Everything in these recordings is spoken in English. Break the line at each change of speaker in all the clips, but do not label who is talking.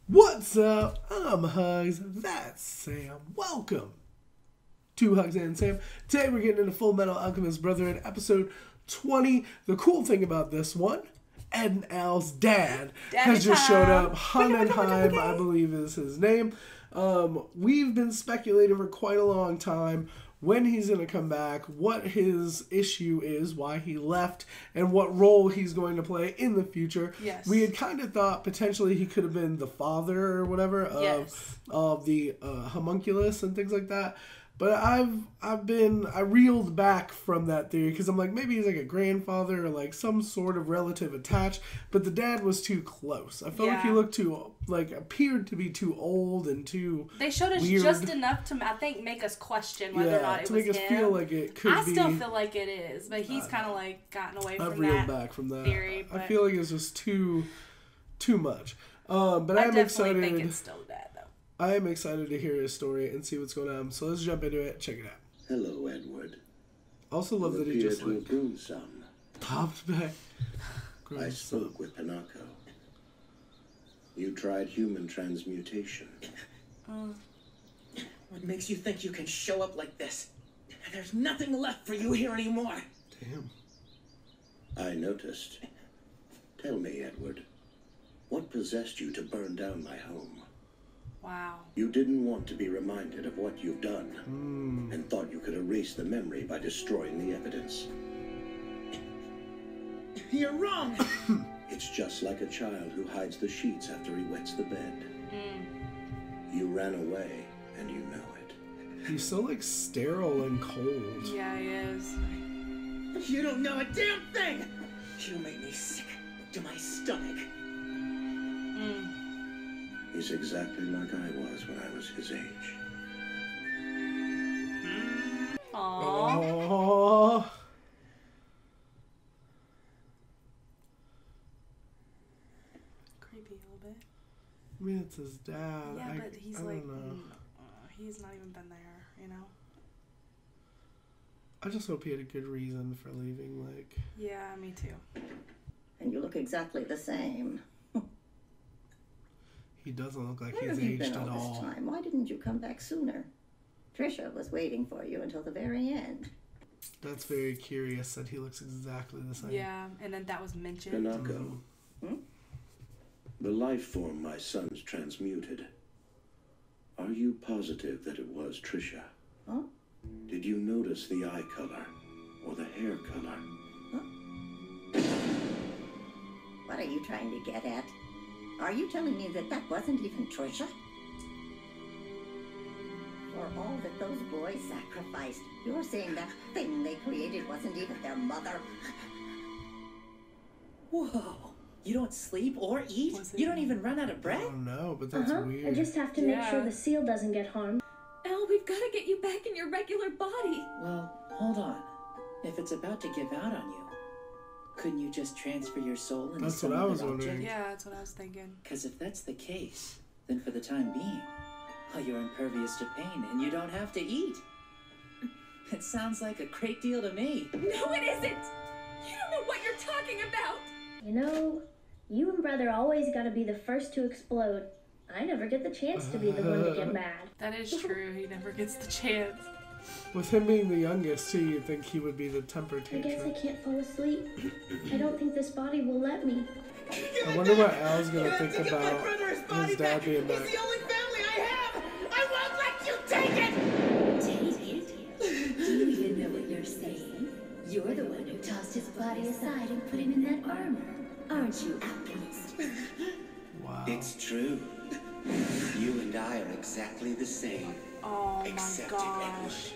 What's up? I'm HUGZ. That's Sam. Welcome to HUGZ and Sam. Today we're getting into Fullmetal Alchemist Brotherhood episode 20. The cool thing about this one, Ed and Al's dad has just showed up. Hohenheim, I believe is his name. We've been speculating for quite a long time when he's going to come back, what his issue is, why he left, and what role he's going to play in the future.
Yes.
We had kind of thought potentially he could have been the father or whatever of the homunculus and things like that. But I reeled back from that theory because I'm like, maybe he's like a grandfather or like some sort of relative attached. But the dad was too close. I felt like he looked appeared to be too old and too
They showed us
weird.
just enough to, I think, make us question whether or not it was him.
to make us feel like it could be.
I still feel like it is, but he's kind of like gotten away from that.
I've reeled back from that
theory.
I feel like it's just too much. But
I
I'm excited.
think it's still that though.
I am excited to hear his story and see what's going on. So let's jump into it. Check it out.
Hello, Edward.
Also love that he just like
groom some.
popped back.
I spoke with Pinocchio. You tried human transmutation.
What makes you think you can show up like this? There's nothing left for you here anymore.
Damn.
I noticed. Tell me, Edward, what possessed you to burn down my home?
Wow.
You didn't want to be reminded of what you've done, and thought you could erase the memory by destroying the evidence.
You're wrong.
It's just like a child who hides the sheets after he wets the bed. You ran away, and you know it.
He's so like sterile and cold.
Yeah, he is.
You don't know a damn thing. You make me sick to my stomach.
He's exactly like I was when I was his age.
Aww.
Oh.
Creepy a little bit.
I mean, it's his dad.
Yeah, but he's
I
like,
don't know.
he's not even been there, you know?
I just hope he had a good reason for leaving. Like,
Yeah, me too.
And you look exactly the same.
he doesn't look like
Where
he's
have you
aged
been
at
all
all.
this time? Why didn't you come back sooner? Trisha was waiting for you until the very end.
That's very curious that he looks exactly the same.
Yeah, and then that was mentioned.
Pinocchio. The life form my son's transmuted. Are you positive that it was Trisha?
Huh?
Did you notice the eye color or the hair color?
What are you trying to get at? Are you telling me that that wasn't even Trisha? For all that those boys sacrificed, you're saying that thing they created wasn't even their mother?
Whoa. You don't sleep or eat? You don't even run out of
I
breath?
don't know, but that's
I
weird.
just have to make sure the seal doesn't get harmed.
Elle, we've got to get you back in your regular body.
Well, hold on. If it's about to give out on you, couldn't you just transfer your soul into
That's
some
what I
other
was wondering.
object?
Yeah, that's what I was thinking.
Because if that's the case, then for the time being, you're impervious to pain and you don't have to eat. It sounds like a great deal to me.
No, it isn't. You don't know what you're talking about.
You know, you and Brother always gotta be the first to explode. I never get the chance to be the one to get mad.
That is true. He never gets the chance.
With him being the youngest, too, you'd think he would be the temper
I guess I
tantrum.
can't fall asleep. I don't think this body will let me.
I wonder what Al's gonna think about his dad being back.
He's the only family I have! I won't let you take it!
Take it? Do you even know what you're saying? You're the one who tossed his body aside and put him in that armor. Aren't you, Alchemist?
Wow.
It's true. You and I are exactly the same.
Oh my
Except
gosh.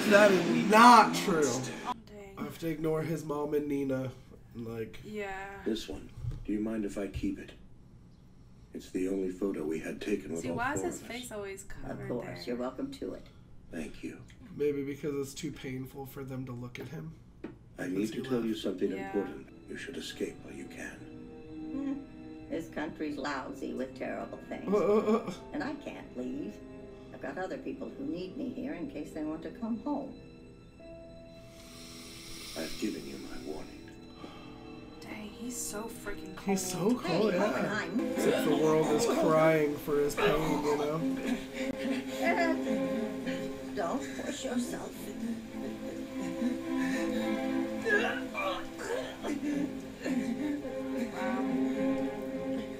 That is not true.
Oh,
I
dang.
have to ignore his mom and Nina. Like,
Yeah.
This one. Do you mind if I keep it? It's the only photo we had taken with
See,
all
why is
four
his
of us.
face always
Of
covered
course,
there?
you're welcome to it.
Thank you.
maybe because it's too painful for them to look at him.
I need to tell you something
Yeah.
important. You should escape while you can.
This country's lousy with terrible things. And I can't leave. I've got other people who need me here in case they want to come home.
I've given you my warning.
Dang, He's so freaking cold.
He's so cold,
Hey,
yeah.
Hohenheim.
Except the world is crying for his pain, you know?
Don't push yourself.
Wow.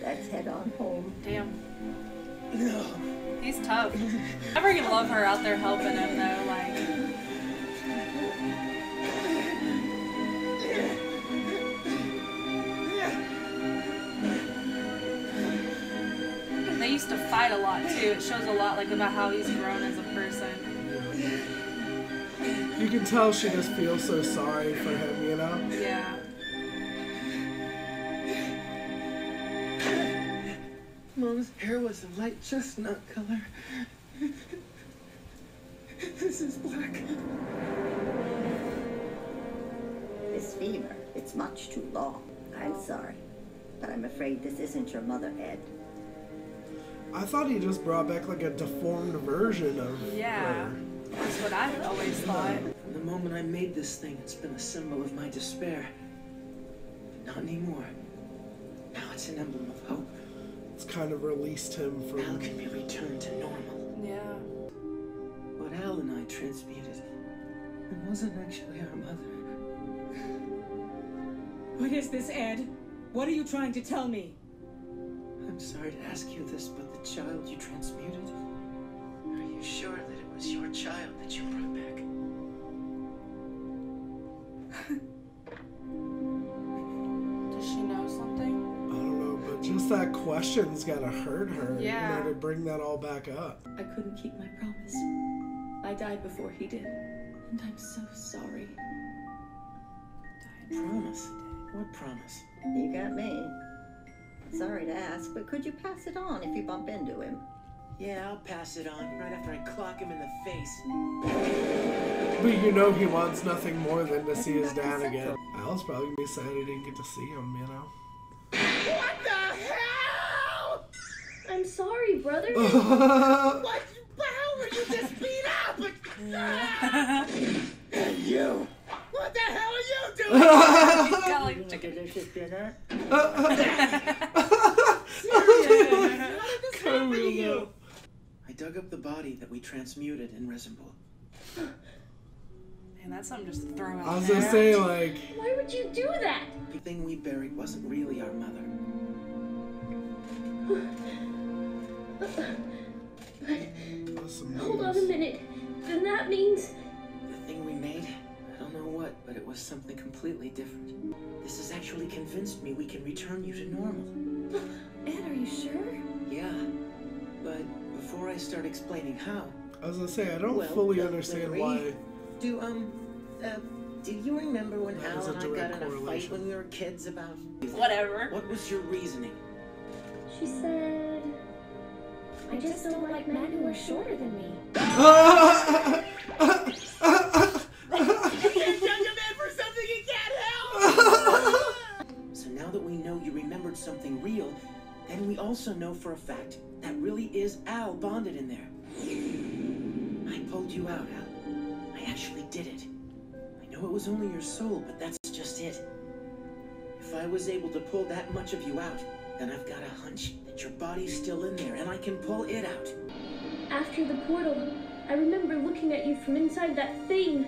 Let's head on home.
Damn. He's tough. I freaking love her out there helping him though, like. They used to fight a lot too. It shows a lot like about how he's grown as a person.
You can tell she just feels so sorry for him, you know?
Yeah.
Mom's hair was a light chestnut color. This is black.
This fever, it's much too long. I'm sorry, but I'm afraid this isn't your mother, Ed.
I thought he just brought back like a deformed version of
Yeah.
her.
That's what I always thought.
From the moment I made this thing, it's been a symbol of my despair. But not anymore. Now it's an emblem of hope.
It's kind of released him
Al
from...
can be returned to normal.
Yeah.
What Al and I transmuted, it wasn't actually our mother.
What is this, Ed? What are you trying to tell me?
I'm sorry to ask you this, but the child you transmuted, are you sure that it was your child that you brought back?
Does she know something?
I don't know, but just that question's gotta hurt her,
Yeah.
you know, to bring that all back up.
I couldn't keep my promise. I died before he did, and I'm so sorry.
Promise? What promise?
You got me. Sorry to ask, but could you pass it on if you bump into him?
Yeah, I'll pass it on right after I clock him in the face.
But you know he wants nothing more than to see his dad again. Al's probably gonna be sad he didn't get to see him, you know?
What the hell?
I'm sorry, brother.
What? How were you just beat up?
Hey, you!
What the hell are you doing?
He's got like chicken.
Delicious dinner.
I dug up the body that we transmuted in Resemble.
Man, that's something just to throw out
I was
there.
gonna say, like...
Why would you do that?
The thing we buried wasn't really our mother.
Hold on a minute. Then that means...
The thing we made, I don't know what, but it was something completely different. This has actually convinced me we can return you to normal.
Ed, are you sure?
Yeah, but before I start explaining how...
I was gonna say, I don't
Well,
fully
the
understand
Marie-
why...
Do you remember when
That is
Al
a
and I got
direct
in a fight
correlation.
when we were kids about...
Whatever.
What was your reasoning?
She said... I just don't like men who are shorter than me.
So now that we know you remembered something real, then we also know for a fact that really is Al bonded in there. I pulled you out, Al. I actually did it. I know it was only your soul, but that's just it. If I was able to pull that much of you out, then I've got a hunch that your body's still in there, and I can pull it out.
After the portal, I remember looking at you from inside that thing.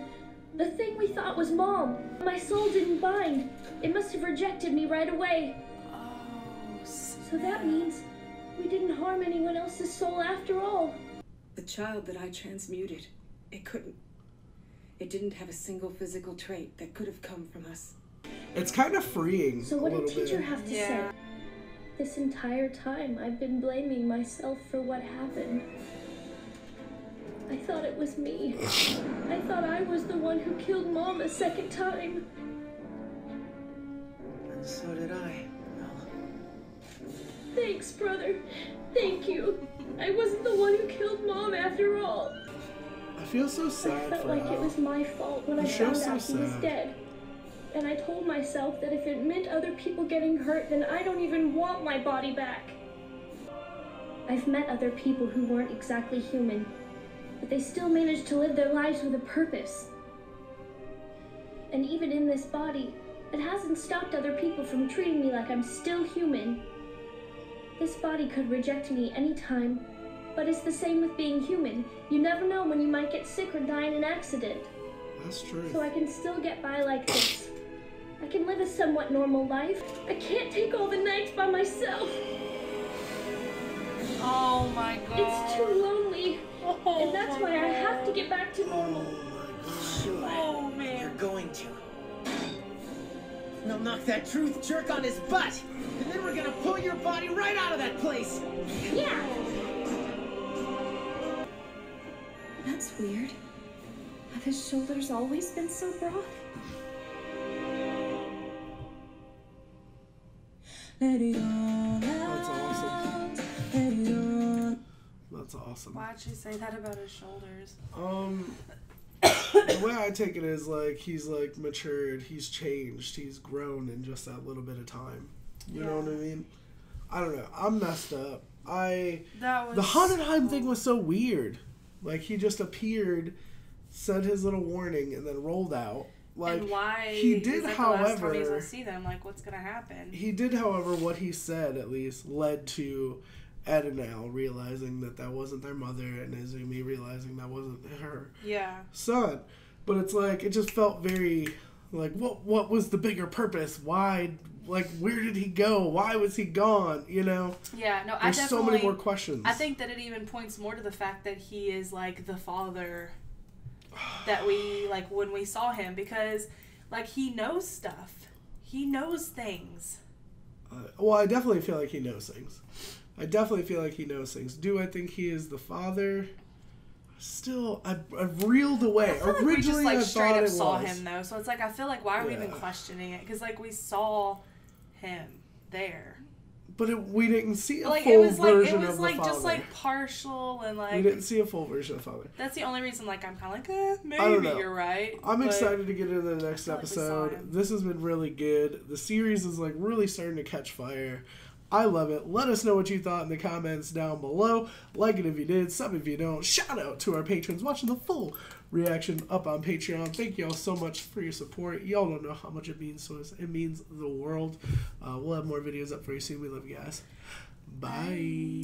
The thing we thought was Mom. My soul didn't bind. It must have rejected me right away.
Oh,
So that means we didn't harm anyone else's soul after all.
The child that I transmuted, it couldn't. It didn't have a single physical trait that could have come from us.
It's kind of freeing
So
a
what did
little
teacher
bit.
have to say?
Yeah.
This entire time I've been blaming myself for what happened. I thought it was me. I thought I was the one who killed Mom a second time.
And so did I, Al.
Thanks, brother. Thank you. I wasn't the one who killed Mom after all.
I feel so
I
sad
felt
for
like
Al.
it was my fault when I
The
found
show's
out
so
he was
sad.
dead. And I told myself that if it meant other people getting hurt, then I don't even want my body back. I've met other people who weren't exactly human, but they still managed to live their lives with a purpose. And even in this body, It hasn't stopped other people from treating me like I'm still human. This body could reject me anytime, but it's the same with being human. You never know when you might get sick or die in an accident.
That's true.
So I can still get by like this. I can live a somewhat normal life. I can't take all the nights by myself.
Oh my god.
It's too lonely.
Oh,
and that's why I have to get back to normal.
Sure.
Oh man.
You're going to. They'll knock that truth jerk on his butt, and then we're gonna pull your body right out of that place.
Yeah.
That's weird. Have his shoulders always been so broad?
That's awesome. That's awesome.
Why'd you say that about his shoulders?
The way I take it is like he's like matured, he's changed, he's grown in just that little bit of time. You know what I mean? I don't know. I'm messed up. The Hohenheim thing was so weird. Like he just appeared, said his little warning, and then rolled out. Like
and why
he did,
is that
however,
the last time he's gonna see them? Like what's gonna happen?
He did, however, what he said at least led to Ed and Al realizing that that wasn't their mother, and Izumi realizing that wasn't her son. But it's like it just felt very like what was the bigger purpose? Why? Like where did he go? Why was he gone? You know?
Yeah, no,
There's so many more questions.
I think that it even points more to the fact that he is like the father that we like when we saw him, because like he knows stuff. He knows things.
Well, I definitely feel like he knows things. Do I think he is the father? Still, I've reeled away.
I feel like
Originally,
we just like
I
straight
thought
up
it
saw
was.
him though, so it's like I feel like why are we even questioning it? Because like we saw him there,
but we didn't see a
like,
full
it was like
version
it was
of
like
the father.
just like partial and like
we didn't see a full version of the father.
That's the only reason like I'm kind of like
I don't
maybe
know.
you're right.
I'm excited to get into the next episode. This has been really good. The series is like really starting to catch fire. I love it. Let us know what you thought in the comments down below. Like it if you did, sub if you don't. Shout out to our patrons watching the full reaction up on Patreon. Thank you all so much for your support. Y'all don't know how much it means to us. It means the world. We'll have more videos up for you soon. We love you guys. Bye.